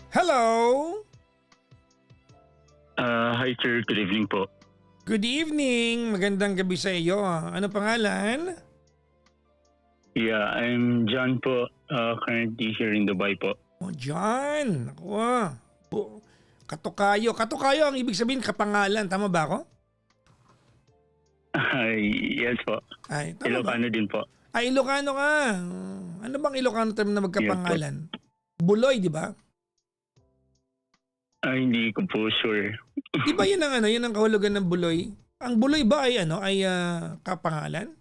Hello! Hi sir, good evening po. Good evening! Magandang gabi sa iyo. Ano pangalan? Yeah, I'm John po. Currently here in Dubai po. Oh, John! Ako Katukayo. Katukayo ang ibig sabihin kapangalan. Tama ba ako? Yes po. Ay, tama ba? Ilocano din po. Ay, Ilocano ka. Ano bang Ilocano term na magkapangalan? Buloy, di ba? Hindi ko po sure. Di ba yun ang yun ang kahulugan ng buloy? Ang buloy ba ay kapangalan?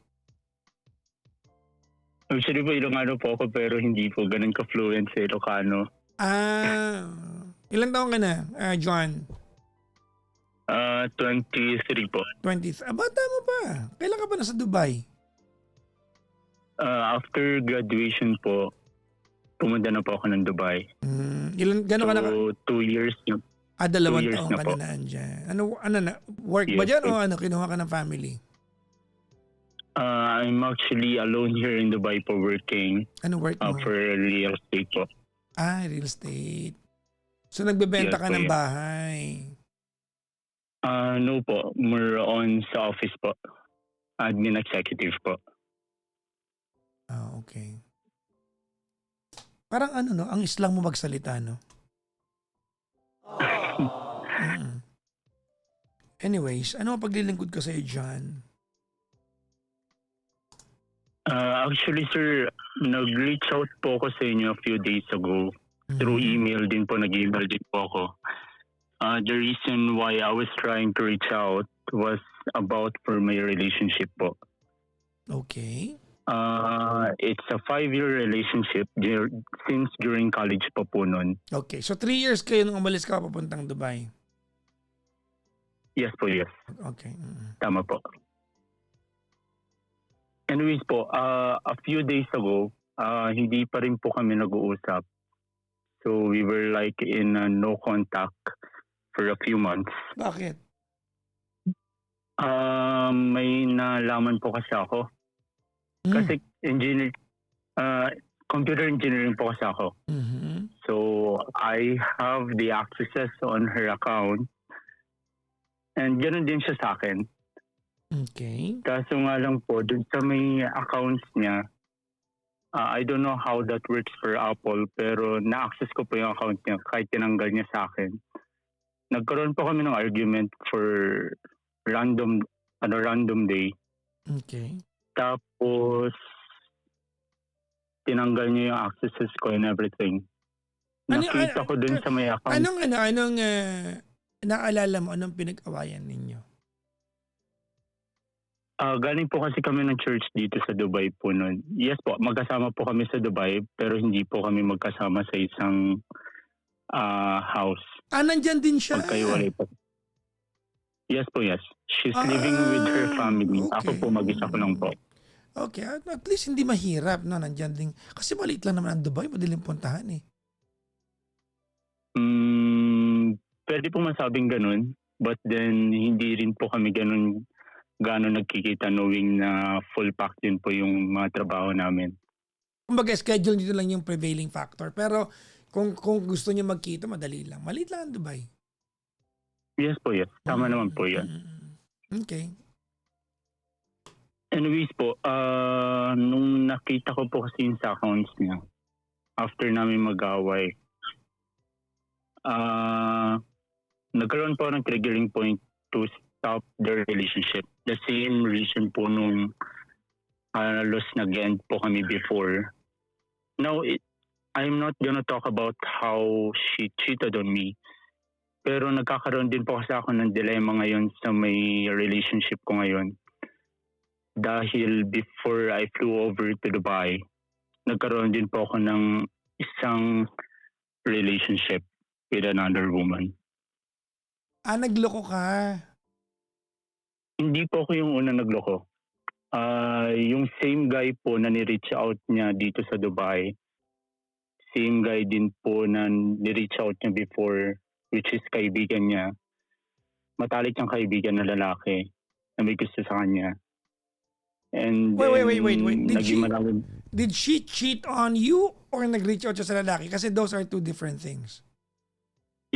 Actually po, Ilocano po ako pero hindi po ganun ka-fluent sa Ilocano. Ilan taon ka na, John? 23 po. 20. Bata mo pa. Kailan ka ba nasa Dubai? After graduation po, pumunta na po ako ng Dubai. Gano'n ka na? So, 2 years na. 2 2 years taon na ka po. na nandyan. Ano na? Work ba Yes, dyan po. o kinuha ka ng family? I'm actually alone here in Dubai po working Ano work mo? for real estate po. Real estate. So nagbebenta Yes ka po, ng yeah. bahay. No po, more on sa office po. Admin executive po. Okay. Parang ang Islam mo magsalita, no? Mm. Anyways, ano ang paglilingkod ko sa'yo, John? Actually, sir, nag-reach out po ako sa inyo a few days ago. Through email din po, nag-email din po ako. The reason why I was trying to reach out was about for my relationship po. Okay. It's a 5-year relationship since during college pa po nun. Okay. So 3 years kayo nung umalis ka papuntang Dubai. Yes po, yes. Okay. Tama po. Anyways po, a few days ago, hindi pa rin po kami nag-uusap. So we were like in no contact for a few months. Bakit? May nalaman po kasi ako. Kasi computer engineering po kasi ako. Mhm. So I have the accesses on her account. And ganoon din siya sa akin. Okay. Kaso nga lang po, dun sa may accounts niya, I don't know how that works for Apple, pero na-access ko po yung account niya kahit tinanggal niya sa akin. Nagkaroon po kami ng argument for random day. Okay. Tapos, tinanggal niya yung accesses ko and everything. Nakita ko dun sa may account. Anong naalala mo, anong pinag-awayan ninyo? Galing po kasi kami ng church dito sa Dubai po noon. Yes po, magkasama po kami sa Dubai pero hindi po kami magkasama sa isang house. Nandyan din siya. Magkaiwalay po. Yes po, yes. She's living with her family. Okay. Ako po, mag-isa ko lang po. Okay, at least hindi mahirap, no? Nandyan din. Kasi maliit lang naman ang Dubai, madaling puntahan eh. Pwede po masabing ganun. But then, hindi rin po kami gano'n nagkikita knowing na full pack din po yung mga trabaho namin. Kumbaga, schedule dito lang yung prevailing factor. Pero kung gusto niyo magkita, madali lang. Maliit lang ang Dubai. Yes po, yes. Tama naman po yan. Okay. Anyways po, nung nakita ko po kasi yung sa accounts niya, after namin mag-away, nagkaroon po ng triggering point to stop the relationship. The same reason po nung halos nag-end po kami before. Now, I'm not gonna talk about how she cheated on me. Pero nagkakaroon din po kasi ako ng dilemma ngayon sa may relationship ko ngayon. Dahil before I flew over to Dubai, nagkaroon din po ako ng isang relationship with another woman. Nagloko ka. Hindi po ako yung una nagloko. Yung same guy po na ni-reach out niya dito sa Dubai, same guy din po na ni-reach out niya before, which is kaibigan niya. Matalik ang kaibigan na lalaki na may gusto sa kanya. And Wait. naging Did she cheat on you or nag-reach out siya sa lalaki? Kasi those are two different things.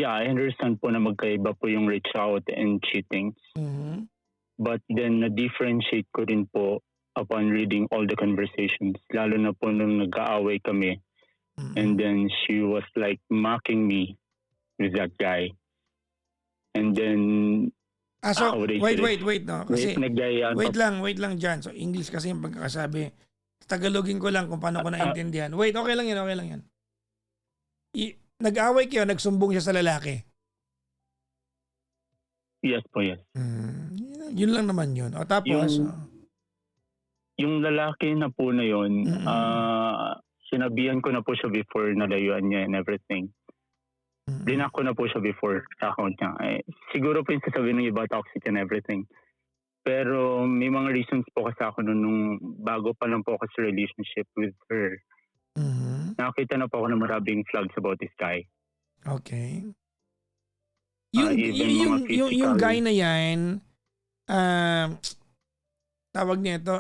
yeah, I understand po na magkaiba po yung reach out and cheating. Mhm. But then, na-differentiate ko rin po upon reading all the conversations. Lalo na po nung nag-aaway kami. And Mhm. then, she was like mocking me with that guy. And then, So, how would I wait, say this? wait, no? Kasi, Naggayaan pa. wait lang dyan. So, English kasi yung pagkakasabi. Tagalogin ko lang kung paano ko naintindihan. Wait, okay lang yan, okay lang yan. Nag-away kayo, nagsumbong siya sa lalaki. Yes po, yes. Yun lang naman yun. O tapos, Yung lalaki na po na yun, Mm. sinabihan ko na po siya before na layuan niya and everything. Dinak ko na po siya before sa account niya. Siguro po yung sasabihin ng iba, toxic and everything. Pero may mga reasons po kasi ako nung bago pa lang po ako sa relationship with her. Mhm. Nakita na po ako ng maraming flags about this guy. Okay. Even mga Yung physical. guy na yan, tawag niya ito,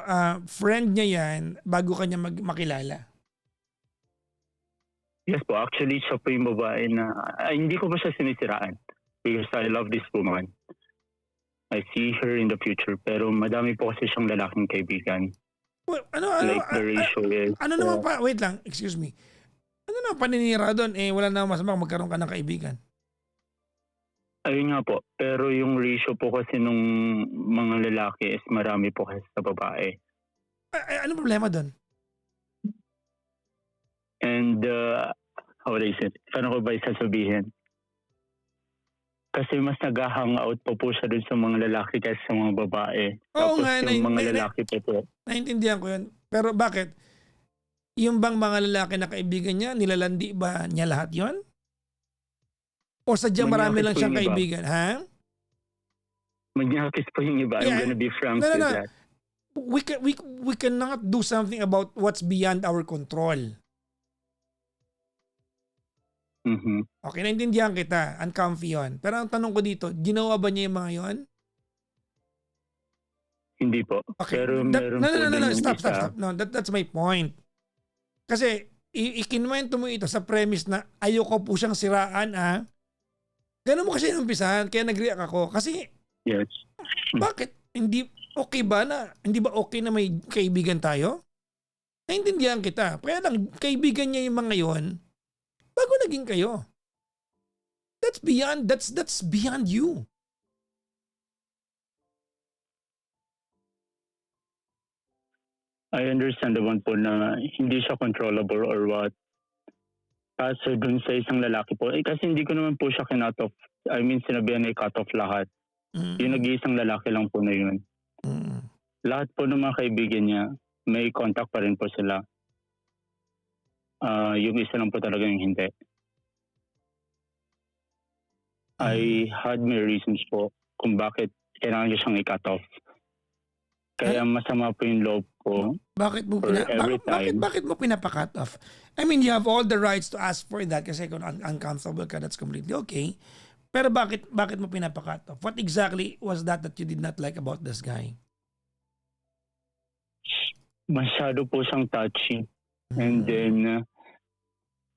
friend niya yan bago kanya makilala. Yes po, actually siya po yung babae na hindi ko pa siya sinisiraan because I love this woman. I see her in the future pero madami po kasi siyang lalaking kaibigan. Well, Like the ratio is... ano naman pa, wait lang, excuse me. Ano naman paninira doon? Wala na masama kung magkaroon ka ng kaibigan. Ayun nga po, pero yung ratio po kasi nung mga lalaki is marami po kasi sa babae. Ano problema doon? And how would I say it? Paano ko ba isasabihin? Kasi mas nag-hangout pa po siya dun sa mga lalaki kasi sa mga babae. Oo Tapos nga, yung mga lalaki po. Naintindihan ko yun. Pero bakit? Yung bang mga lalaki na kaibigan niya, nilalandi ba niya lahat yon? O sadyang marami Manyakis lang po siyang yung iba. kaibigan? Ha? Manyakis po yung iba. Yeah. I'm gonna be frank No. with that. We cannot do something about what's beyond our control. Mhm. Okay, naintindihan kita. Uncomfy yun. Pero ang tanong ko dito, ginawa ba niya yung mga yon? Hindi po. Okay. Pero meron po din yung Stop. isa. No, that's my point. Kasi ikinwento mo ito sa premise na ayoko po siyang siraan, Ganun mo kasi numpisahan, kaya nag-react ako. Kasi Yes. bakit? Hindi ba okay na may kaibigan tayo? Naintindihan kita. Kaya lang, kaibigan niya yung mga yon bago naging kayo. That's beyond you. I understand the one po na hindi siya controllable or what. Kaso dun sa isang lalaki po, kasi hindi ko naman po siya kinut off. I mean, sinabihan na i-cut off lahat. Yung nag-iisang lalaki lang po na yun. Lahat po ng mga kaibigan niya, may contact pa rin po sila. Yung isa lang po talaga yung hindi. I had my reasons po kung bakit kailangan niya siyang i-cut off. Kaya masama po yung loob ko. Bakit mo bakit mo pinapa-cut off? I mean, you have all the rights to ask for that kasi kung uncomfortable ka, that's completely okay. Pero bakit mo pinapa-cut off? What exactly was that you did not like about this guy? Masyado po siyang touchy. And then,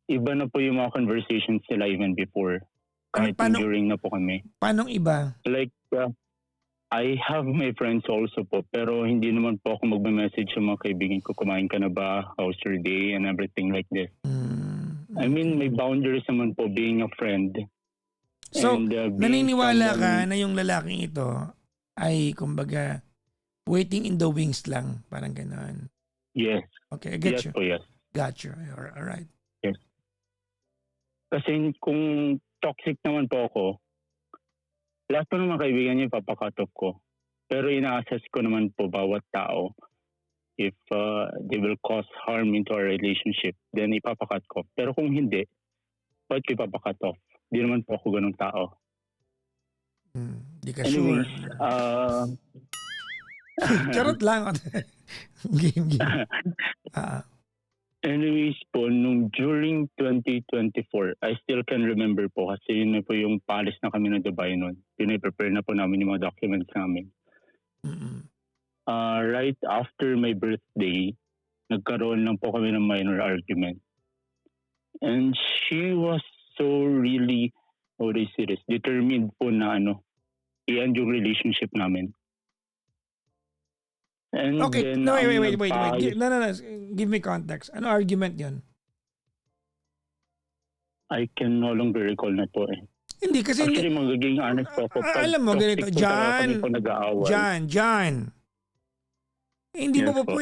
iba na po yung mga conversations nila even before. Kahit during na po kami. Paanong iba? Like, I have my friends also po, pero hindi naman po ako magme-message sa mga kaibigan ko, kumain ka na ba, how's your day, and everything like this. I mean, may boundaries naman po being a friend. So, And, naniniwala ka na yung lalaking ito ay, kumbaga, waiting in the wings lang, parang gano'n. Yes. Okay, I get Yes you. po, yes. Got you. All right. Yes. Kasi kung toxic naman po ako, lahat po ng mga kaibigan niya ipapakat off ko. Pero ina-assess ko naman po bawat tao. If they will cause harm into our relationship, then ipapakat ko. Pero kung hindi, bakit ko ipapakat off? Di naman po ako ganung tao. Di ka Anyways, sure. Charot lang. Game. Anyways po, nung during 2024, I still can remember po kasi yun na po yung paalis na kami ng Dubai noon. Prepare na po namin yung mga documents namin. Right after my birthday, nagkaroon lang po kami ng minor argument. And she was so really how do you say this, determined po na i-end yung relationship namin. And Okay, then, no, ang wait. nagpaayos, No. Give me context. Ano argument yun? I can no longer recall na po eh. Hindi, kasi hindi. Actually, magiging honest po ako. Pag Alam mo, ganito, toxic po talaga kami po nag-aaway. John. Hindi Yes mo po.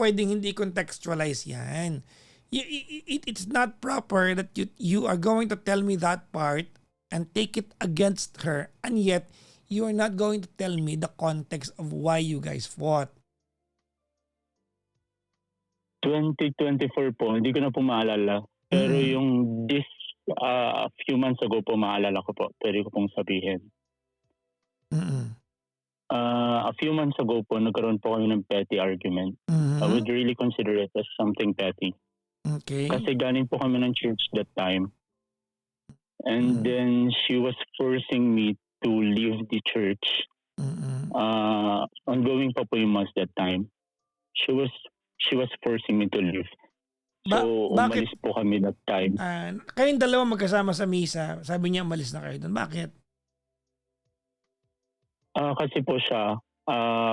pwedeng hindi contextualize yan. It's not proper that you are going to tell me that part and take it against her, and yet you are not going to tell me the context of why you guys fought. 2024 po, hindi ko na po maalala. Pero yung this few months ago po, maalala ko po. Pwede ko pong sabihin. A few months ago po, nagkaroon po kami ng petty argument. I would really consider it as something petty. Okay. Kasi galing po kami ng church that time. And then she was forcing me to leave the church. Ongoing pa po yung months that time. She was forcing me to leave. So, Bakit? umalis po kami that time. Kayong dalawa magkasama sa misa, sabi niya umalis na kayo doon. Bakit? Kasi po siya,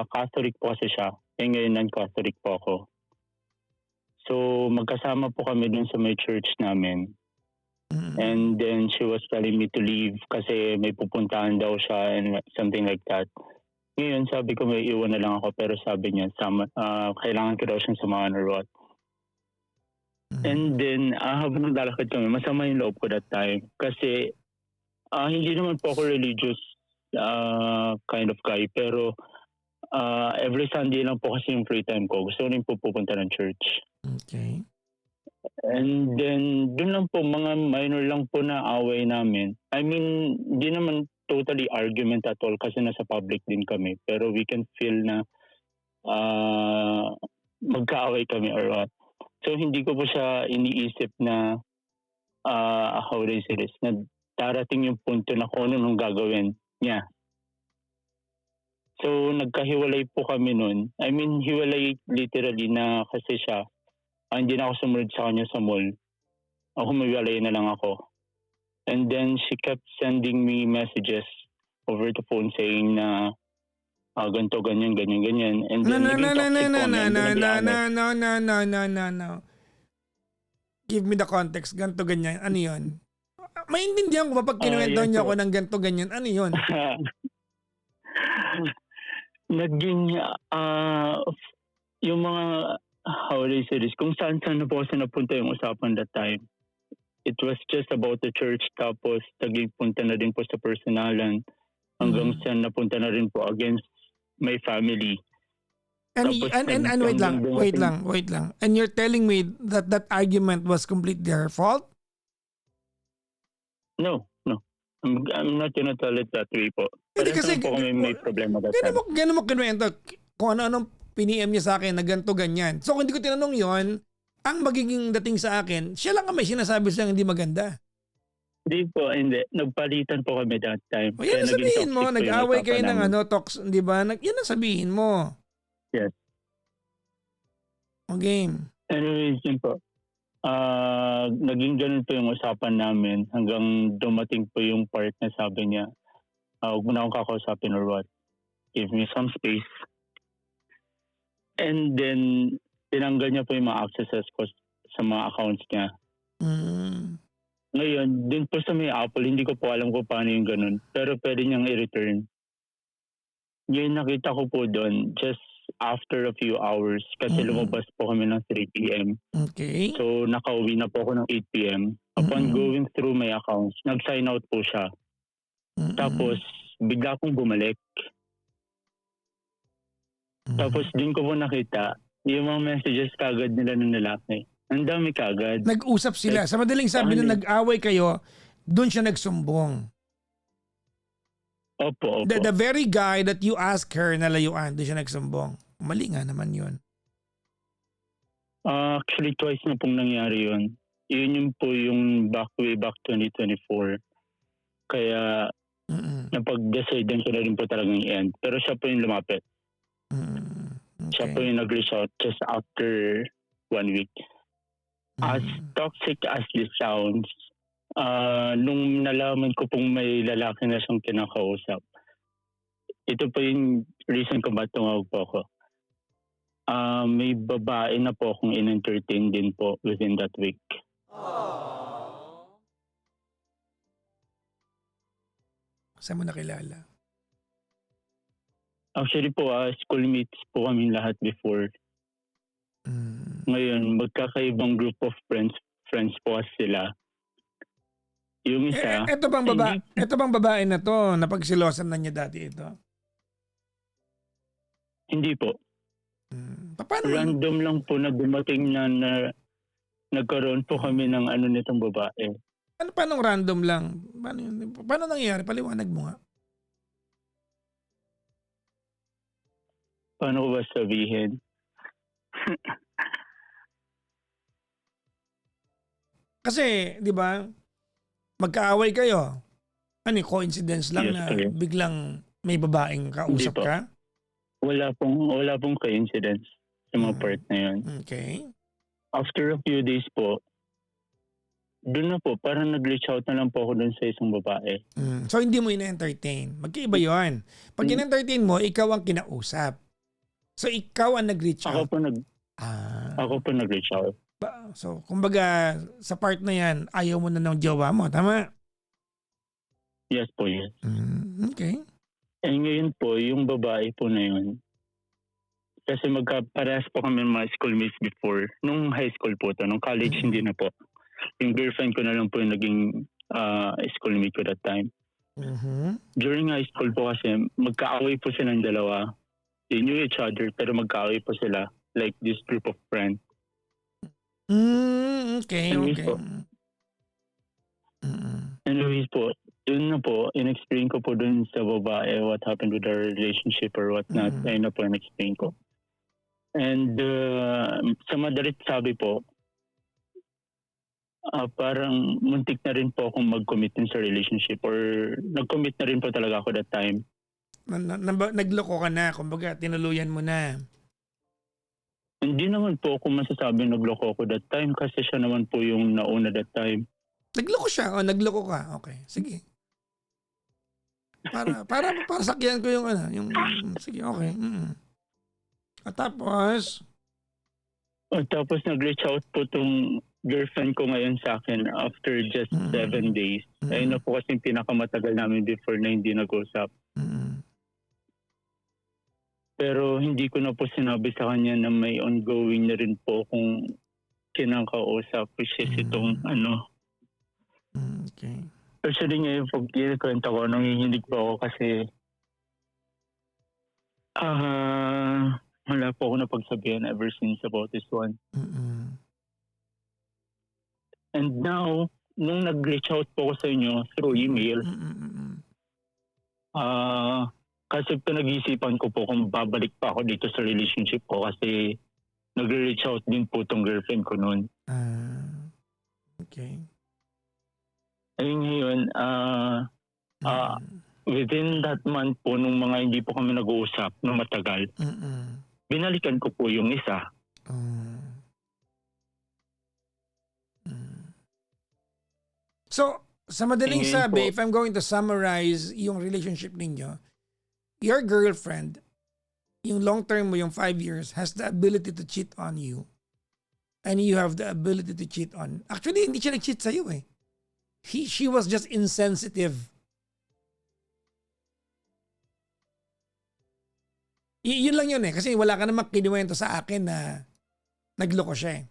Catholic po kasi siya. Ngayon non-Catholic po ako. So, magkasama po kami dun sa may church namin. And then she was telling me to leave kasi may pupuntahan daw siya and something like that. Ngayon, sabi ko may iwan na lang ako pero sabi niya, kailangan ko daw siyang samahan or what. And then, habang naglalakad kami, masama yung loob ko that time. Kasi, hindi naman po ako religious kind of guy. Pero, every Sunday lang po kasi yung free time ko. Gusto ko rin po pupunta ng church. Okay. And then, dun lang po, mga minor lang po na away namin. I mean, hindi naman totally argument at all kasi nasa public din kami. Pero we can feel na magkaaway kami or what. So, hindi ko po siya iniisip na, how do I say this, na darating yung punto na kung ano nung gagawin niya. So, nagkahiwalay po kami nun. I mean, hiwalay literally na kasi siya, hindi na ako sumunod sa kanya sa mall. Humiwalay na lang ako. And then, she kept sending me messages over the phone saying na, ganito, ganyan. And then, No. Give me the context. Ganito, ganyan. Ano yun? Maintindihan ko pag kinuwento niya ako ng ganito, ganyan. Ano yun? Naging, yung mga, how do I say this, kung saan na po kasi napunta yung usapan that time. It was just about the church, tapos naging punta na din po sa personalan, hanggang saan napunta na rin po against my family. And wait lang. And you're telling me that argument was completely her fault? No. I'm not gonna tell it that way po. Hindi kasi po kami may problema that time. Gano'n mo kinuwento kung ano-anong piniem niya sa akin na ganito ganyan. So kung hindi ko tinanong yon, ang magiging dating sa akin, siya lang ang may sinasabi siyang hindi maganda. Hindi. Nagpalitan po kami that time. O yan ang sabihin mo, nag-away kayo ng di ba? Yan ang sabihin mo. Yes. O game. Anyways, yun po. Naging ganun po yung usapan namin hanggang dumating po yung part na sabi niya, huwag mo na akong kakausapin or what. Give me some space. And then, tinanggal niya po yung mga accesses ko sa mga accounts niya. Ngayon, din po sa may Apple, hindi ko po alam kung paano yung ganun. Pero pwede niyang i-return. Yung nakita ko po doon, just after a few hours, kasi lumabas po kami ng 3 p.m. Okay. So, nakauwi na po ako ng 8 p.m. Upon going through my accounts, nag-sign out po siya. Tapos, bigla akong bumalik. Tapos, din ko po nakita, yung mga messages kagad nila ng lalaki. Ang dami kagad. Nag-usap sila. Sa madaling sabi na nag-away kayo, doon siya nagsumbong. Opo. The very guy that you asked her na layuan, doon siya nagsumbong. Mali nga naman yun. Actually, twice na pong nangyari yun. Yun yung po yung way back 2024. Kaya, napag-decide ko na rin po talagang i-end. Pero siya po yung lumapit. Okay. Siya po yung nag-reach out just after 1 week. As toxic as this sounds, Nung nalaman ko pong may lalaki na siyang kinakausap, ito po yung reason kung ba't tumawag po ako. May babae na po akong in-entertain din po within that week. Saan mo nakilala? Actually po, schoolmates po kami lahat before. Ngayon, magkakaibang group of friends po sila. Yung isa, Ito bang babae na to, napagsilosan na niya dati ito? hindi po. Paano? Random lang po na dumating na nagkaroon po kami ng ano nitong babae. Paano random lang? Paano nangyayari? Paliwanag mo nga. Paano ko ba sabihin? Kasi, di ba, magkaaway kayo. Ano, coincidence lang Yes, na sir. biglang may babaeng kausap Hindi po. ka? Wala pong coincidence sa mga part na yun. Okay. After a few days po, doon na po, parang nag-reach out na lang po ako doon sa isang babae. So, hindi mo ina-entertain. Magkaiba yun. Pag in-entertain mo, ikaw ang kinausap. So, ikaw ang nag-reach Ako out. po nag-reach out. So, kumbaga, sa part na yan, ayaw mo na ng jowa mo. Tama? Yes po, yes. Okay. Eh ngayon po, yung babae po na yun, kasi magkaparehas po kami mga schoolmates before. Nung high school po to, nung college hindi na po. Yung girlfriend ko na lang po yung naging schoolmate ko that time. During high school po kasi, magkaaway po silang dalawa. They knew each other, pero magkaaway po sila. Like this group of friends. Okay. Po. Anyways po, yun na po, in-explain ko po dun sa babae what happened with our relationship or what not. Ayun na po in-explain ko. And sa madalit sabi po, parang muntik na rin po akong mag-commit din sa relationship or nag-commit na rin po talaga ako that time. Nagloko ka na, kumbaga tinuluyan mo na. Hindi naman po ako masasabing nagloko ako that time kasi siya naman po yung nauna that time. Nagloko siya o nagloko ka? Okay, sige. Para sakyan ko yung sige, okay. At tapos? Tapos nag-reach out po tong girlfriend ko ngayon sa akin after just 7 days. Ayun na po kasi pinakamatagal namin before na hindi nag-usap. Pero hindi ko na po sinabi sa kanya na may ongoing na rin po kung kinakausap, which is itong Okay. Actually ngayon pag kinikwento ko, nanginginig po ako kasi wala po ako napagsabihan ever since about this one. And now, nung nag-reach out po ko sa inyo through email, kasi pinag-iisipan ko po kung babalik pa ako dito sa relationship ko kasi nag-reach out din po tong girlfriend ko noon. Okay. Ayun ngayon, within that month po, nung mga hindi po kami nag-uusap nung matagal, binalikan ko po yung isa. So, sa madaling Ngayon sabi, po, if I'm going to summarize yung relationship ninyo, your girlfriend, yung long term mo, yung 5 years, has the ability to cheat on you. And you have the ability to cheat on. Actually, hindi siya nag-cheat sa'yo eh. She was just insensitive. Yun lang yun eh. Kasi wala ka namang kinuwento sa akin na nagloko siya eh.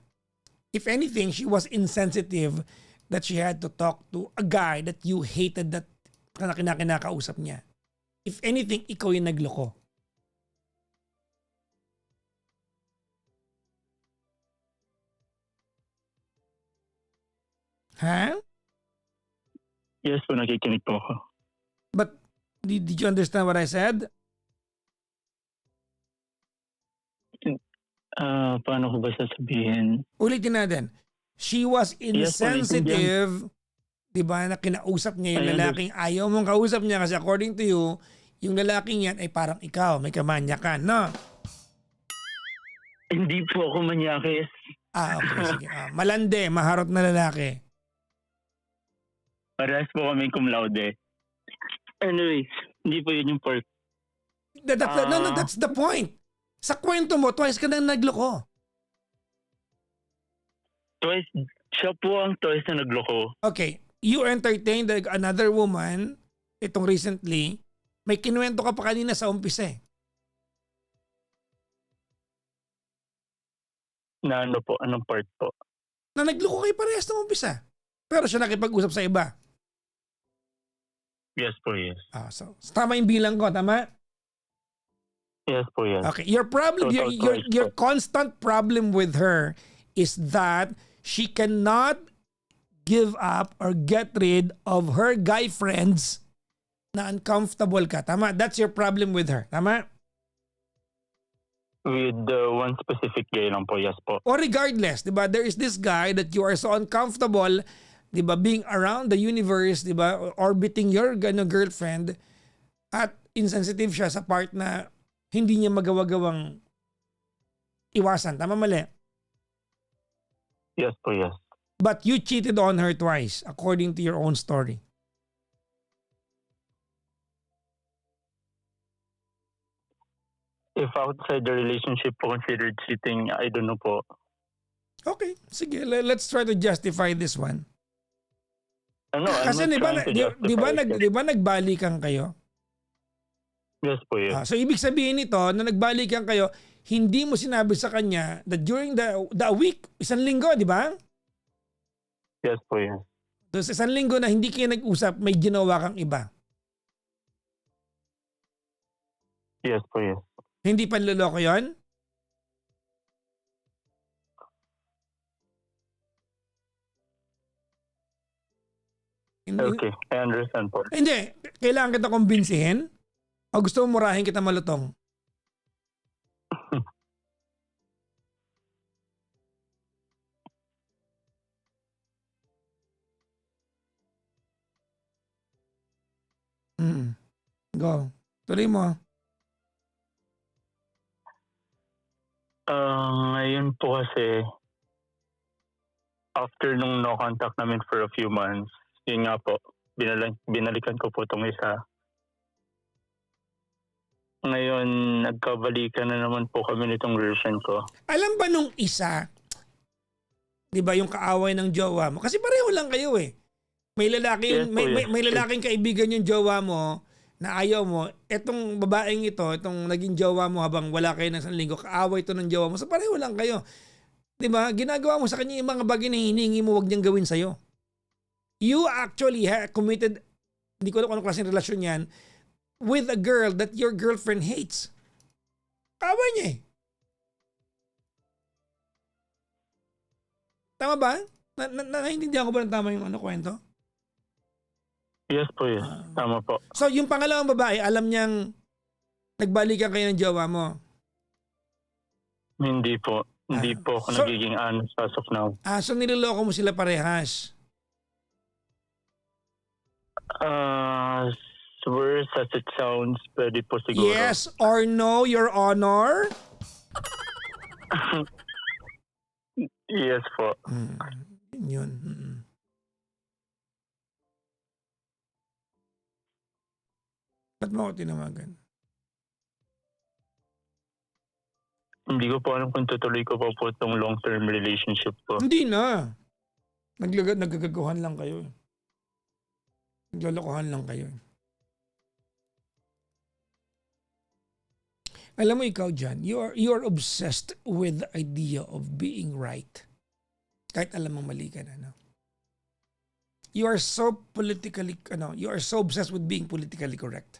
If anything, she was insensitive that she had to talk to a guy that you hated that kinakausap niya. If anything, ikaw yung nagloko. Ha? yes po, nakikinig po ako. But did you understand what I said? Paano ko ba sasabihin? Ulitin natin. She was insensitive, di ba, na kinausap niya yung lalaking ayaw mong kausap niya kasi according to you, yung lalaking yan ay parang ikaw, may kamanyakan, no? Hindi po ako manyakis. Okay, sige. Malande, maharot na lalaki. Parehas po kami cum laude. Anyways, hindi po yun yung part. No, that's the point. Sa kwento mo, twice ka nang nagloko. Twice, siya po ang twice na nagloko. Okay, you entertained another woman, itong recently, may kinuwento ka pa kanina sa umpisa eh. Na ano po, anong part po? Na nagloko kayo parehas ng umpisa. Pero siya nakipag-usap sa iba. Yes po, yes. So tama yung bilang ko, tama? Yes po, yes. Okay, your problem, Total twice your po. constant problem with her is that she cannot give up or get rid of her guy friends na uncomfortable ka. Tama? That's your problem with her. Tama? With one specific guy lang po, yes po. Or regardless, 'di ba? There is this guy that you are so uncomfortable, 'di ba, being around the universe, 'di ba, orbiting your girlfriend, at insensitive siya sa part na hindi niya magawa-gawang iwasan. Tama, mali? Yes po, yes. But you cheated on her twice according to your own story. If outside the relationship po considered cheating, I don't know po. Okay, sige, let's try to justify this one. Ano, Kasi I'm not 'di ba trying to di ba justify it. di ba nagbalikan kayo? Yes po, yes. So ibig sabihin nito na nagbalikan kayo, hindi mo sinabi sa kanya that during the week, isang linggo, di ba? Yes po, yes. So sa isang linggo na hindi kayo nag-usap, may ginawa kang iba. Yes po, yes. Hindi panloloko 'yon? Okay, I understand po. Hindi, kailangan kita kumbinsihin o gusto mo murahin kita malutong? Go. Tuloy mo. Ngayon po kasi, after nung no contact namin for a few months, yun nga po, binalikan ko po itong isa. Ngayon, nagkabalikan na naman po kami nitong girlfriend ko. Alam ba nung isa, di ba yung kaaway ng jowa mo? Kasi pareho lang kayo eh. May lalaki, Yes po, yes. may lalaking kaibigan yung jowa mo na ayaw mo. Etong babaeng ito, itong naging jowa mo habang wala kayo ng isang linggo, kaaway ito ng jowa mo. So pareho lang kayo. Di ba? Ginagawa mo sa kanya yung mga bagay na hinihingi mo, wag niyang gawin sa'yo. You actually committed, hindi ko alam kung anong klaseng relasyon yan, with a girl that your girlfriend hates. Kaaway niya eh. Tama ba? Naiintindihan ko ba ng tama yung kwento? Yes po, yes. Tama po. So yung pangalawang babae, alam niyang nagbalikan kayo ng jowa mo? Hindi po. Hindi po ako nagiging honest as of now. So niloloko mo sila parehas? Worse as it sounds, pwede po siguro. Yes or no, Your Honor? Yes po. Yun. Ba't mo ako tinawagan? Hindi ko po alam kung tutuloy ko pa po itong long-term relationship ko. Hindi na. Nagkagaguhan lang kayo. Naglolokohan lang kayo. Alam mo ikaw dyan, you are obsessed with the idea of being right. Kahit alam mo mali ka na, no? You are so you are so obsessed with being politically correct.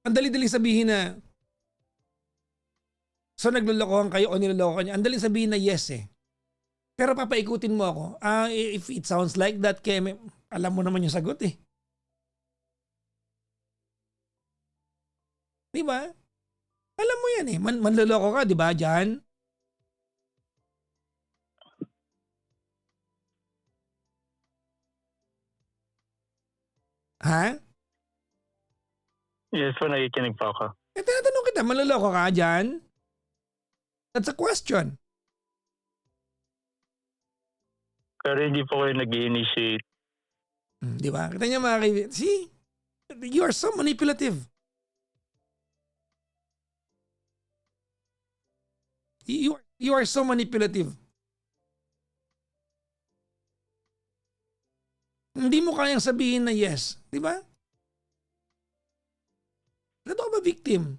Ang dali-dali sabihin na so naglolokohan kayo o nilolokohan niya. Ang dali sabihin na yes eh. Pero papaikutin mo ako. If it sounds like that, kaya alam mo naman yung sagot eh. Di ba? Alam mo yan eh. Manloloko ka, di ba, Jan? Ha? Yes po, nakikinig pa ako. Tinatanong kita, manloloko ka, Jan? That's a question. Pero hindi po kayo nag-initiate Di ba? Kita niyo mga kaibigan. See? You are so manipulative. You are so manipulative. Hindi mo kayang sabihin na yes. Di ba? Ito ka ba victim?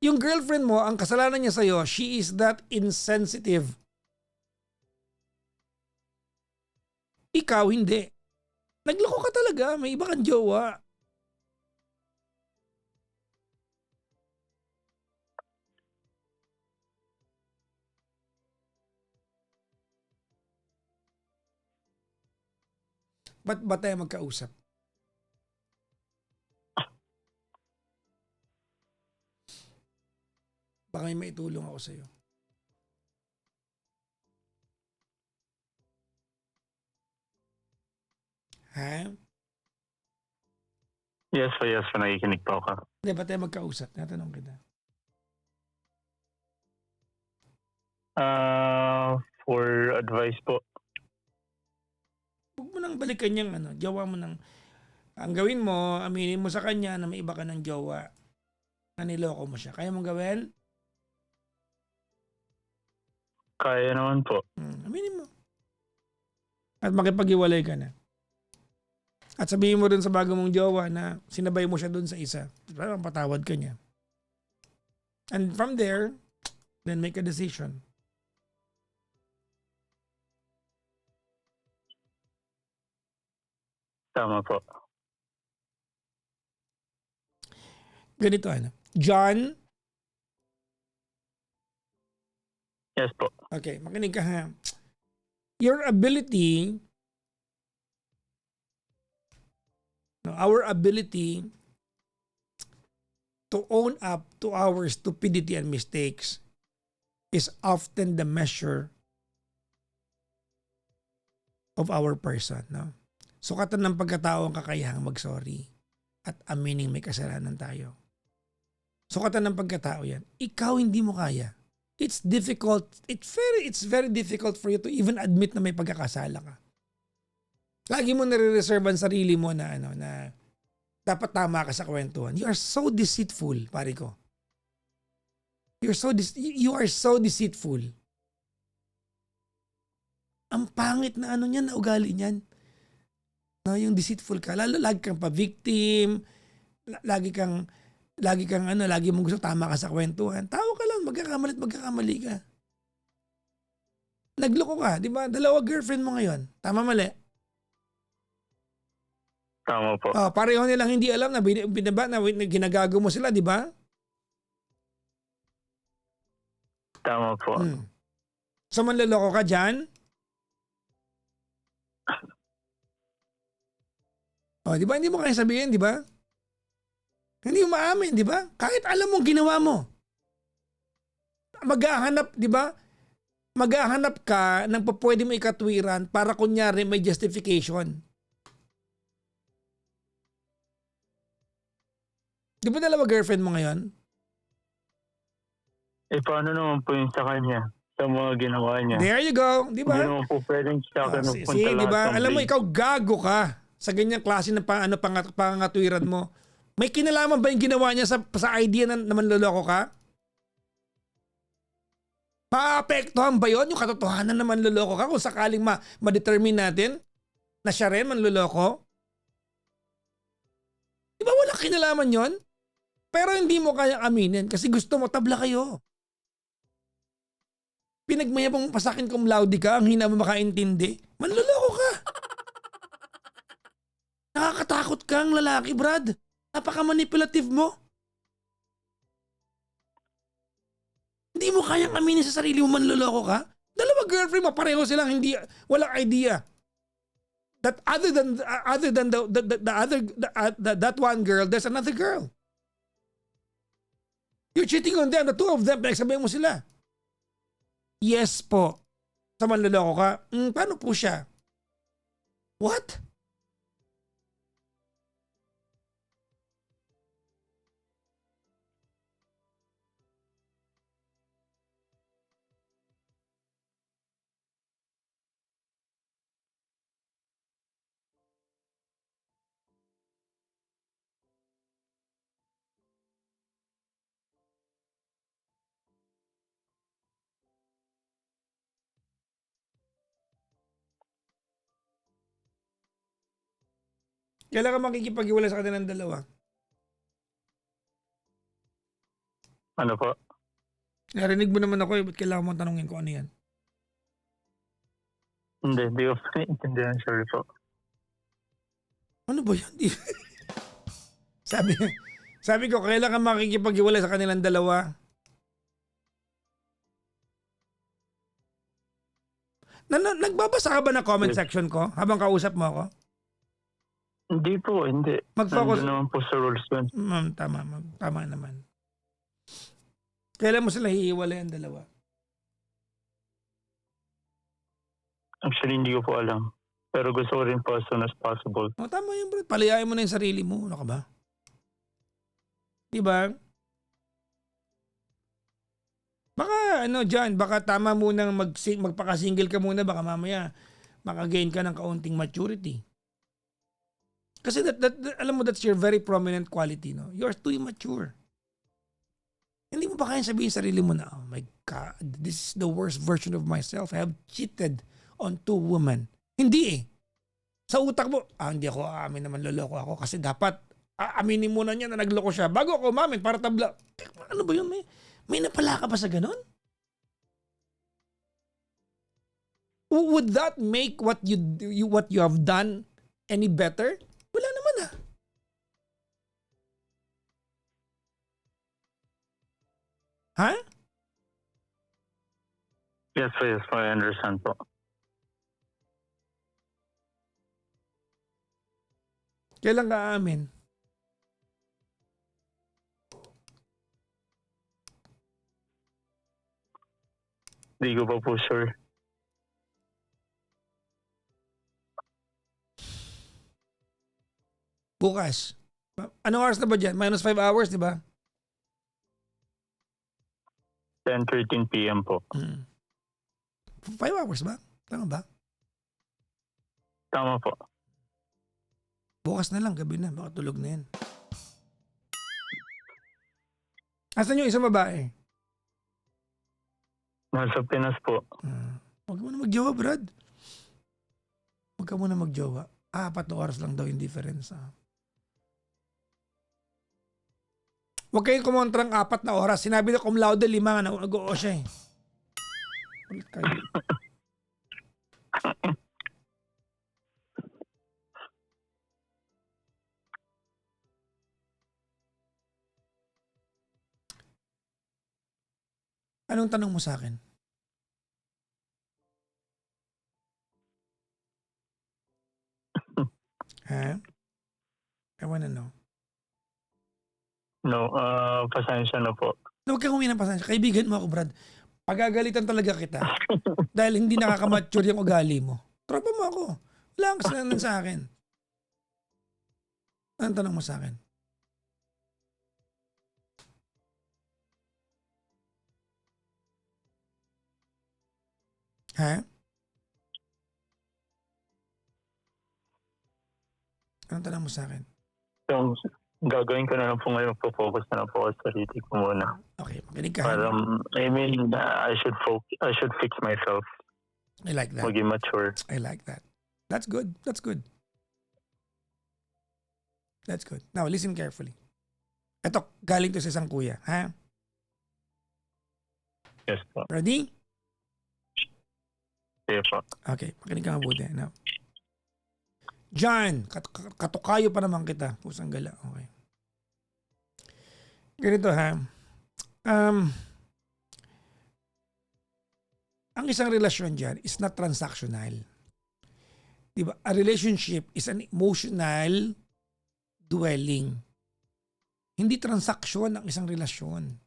Yung girlfriend mo, ang kasalanan niya sa'yo, she is that insensitive. Ikaw, hindi. Nagloko ka talaga. May iba kang jowa. Ba't ba tayo magkausap? Baka may maitulong ako sa'yo. Ha? Yes po, nakikinig po ako. Hindi, ba't tayo magkausap? Natanong kita. For advice po. Huwag mo nang balikan yung jowa mo nang, ang gawin mo, aminin mo sa kanya na may iba ka ng jowa na niloko mo siya. Kaya mong gawin? Kaya naman po. Aminin mo. At makipag-iwalay ka na. At sabihin mo dun sa bago mong jowa na sinabay mo siya dun sa isa. Parang patawad ka niya. And from there, then make a decision. Tama po. Ganito John? Yes po. Okay, makinig ka ha. Your ability, our ability to own up to our stupidity and mistakes is often the measure of our person. No? Sukatan ng pagkatao ang kakayahang mag-sorry at amining may kasalanan tayo. Sukatan ng pagkatao yan. Ikaw hindi mo kaya. It's difficult. It's very difficult for you to even admit na may pagkakasala ka. Lagi mo nare-reserve ang sarili mo na na dapat tama ka sa kwentuhan. You are so deceitful, pare ko. You are so deceitful. Ang pangit na niyan, na ugali niyan. No, yung deceitful ka. Lalo lagi kang pa-victim. Lagi mong gusto tama ka sa kwentuhan. Tao ka lang, magkakamali ka. Nagloko ka, di ba? 2 girlfriend mo ngayon. Tama mali? Tama po. Pareho nilang hindi alam na ginagago mo sila, di ba? Tama po. So manloloko ka dyan? Di ba? Hindi mo kaya sabihin, di ba? Hindi mo maamin, di ba? Kahit alam mong ginawa mo. Maghahanap, di ba? Maghahanap ka ng pwede mo ikatwiran para kunyari may justification. Di ba 2 girlfriend mo ngayon? Paano naman po yung sa kanya? Sa mga ginawa niya? There you go, di ba? Hindi naman po pwedeng sa akin magpunta di lahat ba? ng Alam mo, blame. ikaw gago ka sa ganyang klase ng pangatwiran mo. May kinalaman ba yung ginawa niya sa idea na manloloko ka? Paapektuhan ba yun? Yung katotohanan na manloloko ka kung sakaling ma-determine natin na siya rin manloloko? Di ba walang kinalaman yon? Pero hindi mo kayang aminin kasi gusto mo tabla kayo. Pinagmayabang pa sa akin kung laude ka, ang hina mo makaintindi. Manloloko ka. Nakakatakot kang lalaki, Brad. Napaka-manipulative mo. Hindi mo kayang aminin sa sarili mo manloloko ka? 2 girlfriend mo, pareho silang walang idea. That other than that one girl, there's another girl. You're cheating on them, the 2 of them, pinagsabihan mo sila. Yes po. Sa manloloko ka, paano po siya? What? Kailan ka makikipag-iwalay sa kanilang dalawa? Ano po? Narinig mo naman ako ba't kailangan mo tanungin ko ano yan? Hindi ko pa naiintindihan. Sorry po. Ano ba yan? sabi, sabi ko, kailan ka makikipag-iwalay sa kanilang dalawa? Nagbabasa ka ba ng comment section ko habang kausap mo ako? Hindi po, hindi. Mag-focus. Nandun naman po sa rules yun. Tama naman. Kailan mo sila hihiwalay ang dalawa? Actually, hindi ko po alam. Pero gusto ko rin po as soon as possible. O tama yun bro, palayain mo na yung sarili mo. Ano ka ba? Diba? Baka ano dyan, baka tama munang magpaka-single ka muna, baka mamaya maka-gain ka ng kaunting maturity. Kasi alam mo, that's your very prominent quality, no? You're too immature. Hindi mo ba kaya sabihin sa sarili mo na, oh my God, this is the worst version of myself. I have cheated on 2 women. Hindi eh. Sa utak mo, hindi ako aamin naman, loloko ako kasi dapat aaminin muna niya na nagloko siya bago ako umamin para tabla. Ano ba yun? May napala ka ba sa ganon? Would that make what you have done any better? Wala naman ah. Ha? Yes, I understand po. Kailan ka aamin? Hindi ko pa po sure. Bukas. Anong oras na ba dyan? Minus 5 hours, di ba? 10:13 p.m. po. 5 hours ba? Tama ba? Tama po. Bukas na lang, gabi na. Baka tulog na yan. Asan yung isang babae? Nasa Pinas po. Huwag mo na magjowa, Brad. Huwag ka muna magjowa. 4 na oras lang daw yung difference. Huwag kayong kumontrang 4 na oras. Sinabi na cum laude 5 nga nag-oo siya eh. Ulit kayo. Anong tanong mo sa akin? Ha? I wanna know. No, pasensya na po. Huwag kang humingi ng pasensya. Kaibigan mo ako, Brad. Pagagalitan talaga kita. Dahil hindi nakakamature yung ugali mo. Tropa mo ako. Wala kang kasalanan sa akin. Anong tanong mo sa akin? Ha? Anong tanong mo sa akin? So, gagawin ko na lang po ngayon. Focus na lang po sa sarili ko muna. Okay, makinig ka. I should fix myself. I like that. Maging mature. I like that. That's good. That's good. That's good. Now, listen carefully. Ito, galing to sa isang kuya. Ha? Yes po. Ready? Yes po. Okay, makinig ka mabuti. Now, John, katukayo pa naman kita. Pusang gala. Okay. Ganito ha. Ang isang relasyon dyan is not transactional. Diba? A relationship is an emotional dwelling. Hindi transaksyon ang isang relasyon.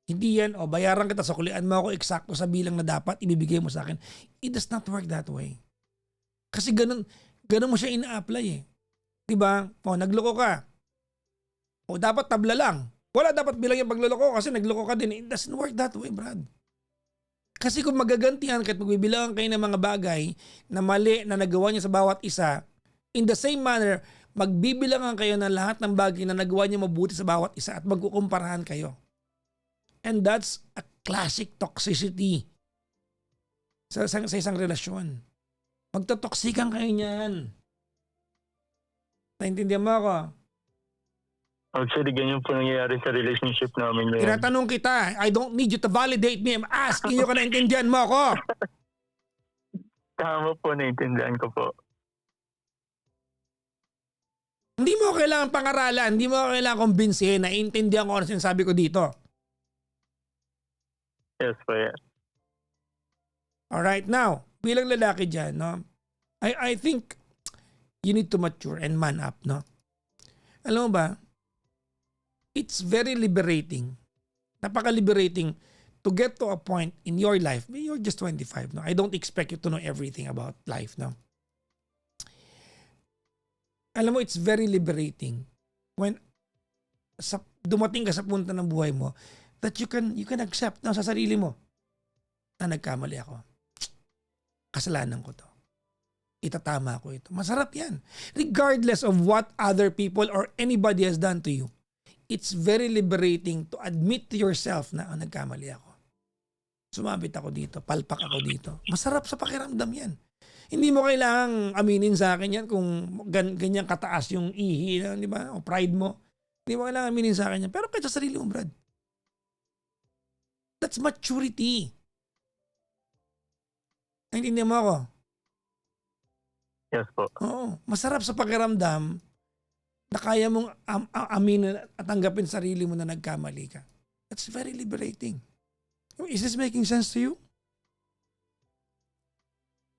Hindi yan, bayaran kita, sukulian mo ako eksakto sa bilang na dapat ibibigay mo sa akin. It does not work that way. Kasi ganun mo siya ina-apply eh. Diba? Nagloko ka. Dapat tabla lang. Wala dapat bilang yung pagluloko kasi nagloko ka din. It doesn't work that way, Brad. Kasi kung magagantihan kahit magbibilangan kayo ng mga bagay na mali na nagawa niya sa bawat isa, in the same manner, magbibilangan kayo ng lahat ng bagay na nagawa niya mabuti sa bawat isa at magkukumparahan kayo. And that's a classic toxicity sa isang relasyon. Magtotoksikan kayo niyan. Naintindihan mo ako? Actually, ganyan po nangyayari sa relationship namin ngayon. Tinatanong kita. I don't need you to validate me. I'm asking you kung naintindihan mo ako. Tama po, naintindihan ko po. Hindi mo kailangan pangaralan. Hindi mo kailangan kumbinsihin. Naiintindihan ko ano sinasabi ko dito. Yes po, yes. Alright, now, bilang lalaki dyan, no? I think you need to mature and man up, no? Alam mo ba, it's very liberating. Napaka-liberating to get to a point in your life. You're just 25, no? I don't expect you to know everything about life, no? Alam mo, it's very liberating when dumating ka sa punto ng buhay mo that you can accept na sa sarili mo na nagkamali ako. Kasalanan ko to. Itatama ko ito. Masarap yan. Regardless of what other people or anybody has done to you, it's very liberating to admit to yourself na nagkamali ako. Sumabit ako dito. Palpak ako dito. Masarap sa pakiramdam yan. Hindi mo kailangang aminin sa akin yan kung ganyan kataas yung ihi, di ba? O pride mo. Hindi mo kailangang aminin sa akin yan. Pero kahit sa sarili mo, Brad. That's maturity. Naintindihan mo ako? Yes po. Oo. Masarap sa pakiramdam na kaya mong aminin at tanggapin sarili mo na nagkamali ka. That's very liberating. Is this making sense to you?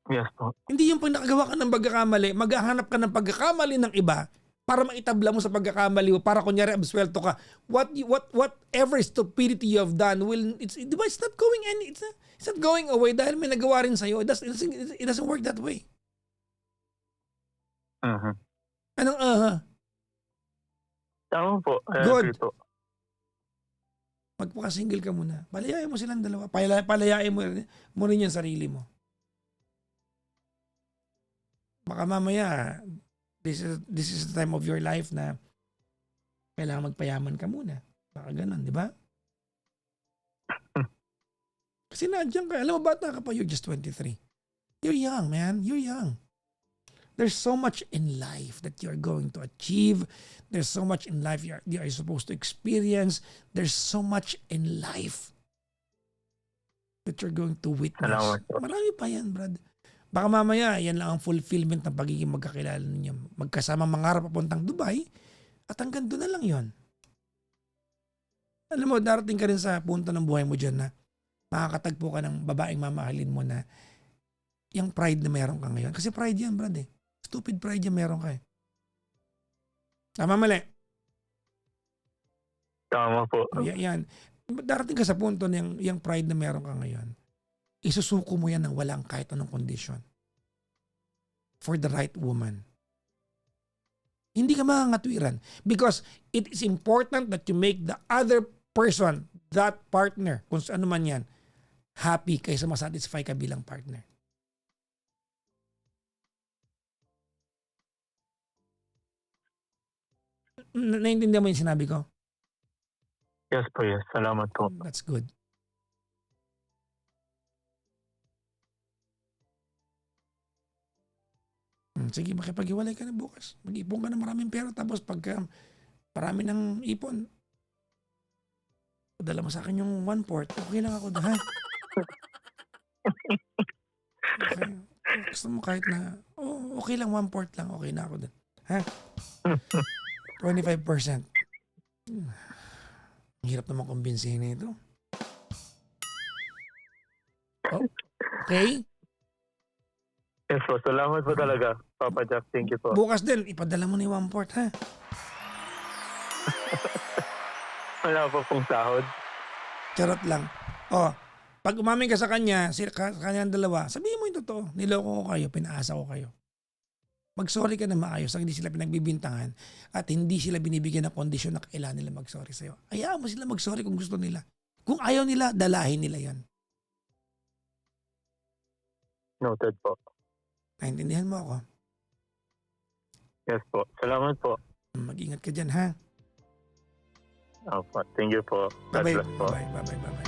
Yes po. Hindi yung pag nakagawa ka ng pagkakamali, maghahanap ka ng pagkakamali ng iba para maitabla mo sa pagkakamali mo, para kunyari absuelto ka. Whatever stupidity you have done it's not going it's not going away dahil may nagawa rin sa'yo. It doesn't work that way. Uh-huh. Anong Tama po. I Good. agree po. Magpaka-single ka muna. Palayain mo silang dalawa. Palayain mo rin yung sarili mo. Baka mamaya, this is the time of your life na kailangan magpayaman ka muna. Baka ganun, di ba? Kasi nandiyan ka. Alam mo, bata ka pa, you're just 23. You're young, man. You're young. There's so much in life that you're going to achieve. There's so much in life you are supposed to experience. There's so much in life that you're going to witness. Marami pa yan, Brad. Baka mamaya, yan lang ang fulfillment ng pagiging magkakilala ninyo. Magkasama mangarap papuntang Dubai at hanggang doon na lang yon. Alam mo, darating ka rin sa punto ng buhay mo dyan na makakatagpo ka ng babaeng mamahalin mo na yung pride na meron ka ngayon. Kasi pride yan, Brad eh. Stupid pride yan meron ka eh. Tama, mali? Tama po. Yan. Darating ka sa punto na yung pride na meron ka ngayon. Isusuko mo yan ng walang kahit anong kondisyon. For the right woman. Hindi ka makangatwiran. Because it is important that you make the other person, that partner, kung ano man yan, happy kaysa masatisfy ka bilang partner. Naintindihan mo yung sinabi ko? Yes po, yes. Salamat po. That's good. Sige, makipag-iwalay ka na bukas. Mag-ipon ka ng maraming pera. Tapos pagka marami ng ipon, dala mo sa akin yung 1/4. Okay lang ako. Ha? Okay. Gusto mo kahit na, okay lang 1/4 lang. Okay na ako dun. Ha? 25%. Ang hirap naman kumbinsihin na ito. Oh, okay? Yes po. Salamat po talaga, Papa Jack. Thank you po. Bukas din, ipadala mo ni 1/4, ha? Wala po pong sahod. Charot lang. Pag umamin ka sa kanya, sa kanyang dalawa, sabihin mo yung totoo. Niloko ko kayo, pinaasa ko kayo. Mag-sorry ka na maayos ang hindi sila pinagbibintangan at hindi sila binibigyan ng kondisyon na kailangan nila mag-sorry sa'yo. Hayaan mo sila mag-sorry kung gusto nila. Kung ayaw nila, dalahin nila yan. Noted po. Naintindihan mo ako? Yes po. Salamat po. Mag-ingat ka dyan, ha? Opo. Thank you po. God Bye-bye. bless po. Bye-bye.